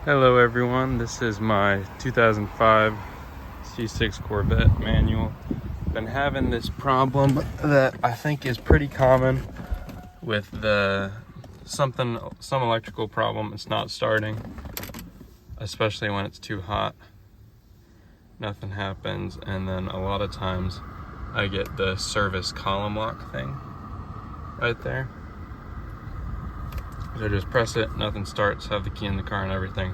Hello everyone, this is my 2005 C6 Corvette manual. Been having this problem that I think is pretty common with some electrical problem. It's not starting, especially when it's too hot. Nothing happens, and then a lot of times I get the service column lock thing right there. So just press it, nothing starts, have the key in the car and everything.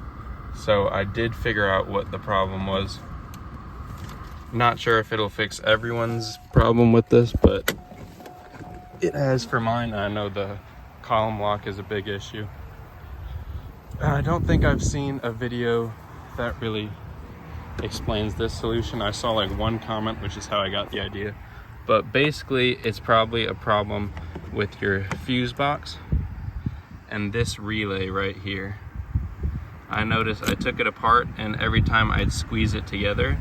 So I did figure out what the problem was. Not sure if it'll fix everyone's problem with this, but it has for mine. I know the column lock is a big issue. I don't think I've seen a video that really explains this solution. I saw like one comment, which is how I got the idea. But basically, it's probably a problem with your fuse box and this relay right here. I noticed I took it apart, and every time I'd squeeze it together,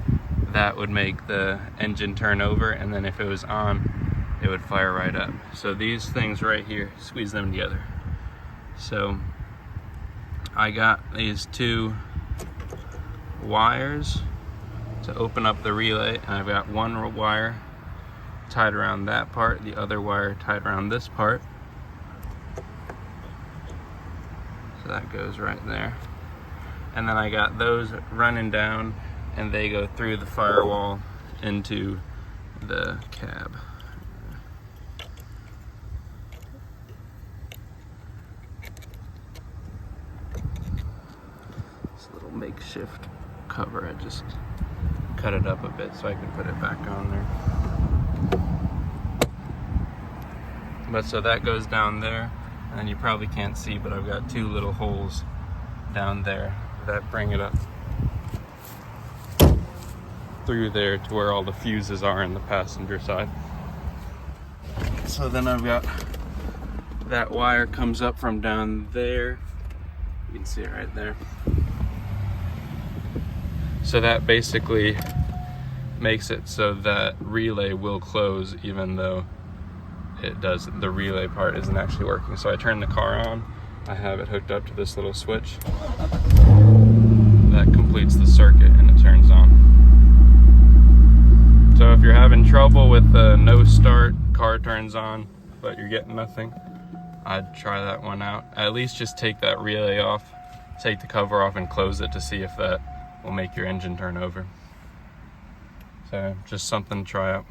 that would make the engine turn over, and then if it was on, it would fire right up. So these things right here, squeeze them together. So I got these two wires to open up the relay, and I've got one wire tied around that part, the other wire tied around this part. So that goes right there. And then I got those running down, and they go through the firewall into the cab. This little makeshift cover, I just cut it up a bit so I can put it back on there. But so that goes down there, and you probably can't see, but I've got two little holes down there that bring it up through there to where all the fuses are in the passenger side. So then I've got that wire comes up from down there. You can see it right there. So that basically makes it so that relay will close even though the relay part isn't actually working. So I turn the car on, I have it hooked up to this little switch that completes the circuit, and it turns on. So if you're having trouble with the no start, car turns on, but you're getting nothing, I'd try that one out. At least just take that relay off, take the cover off and close it to see if that will make your engine turn over. So just something to try out.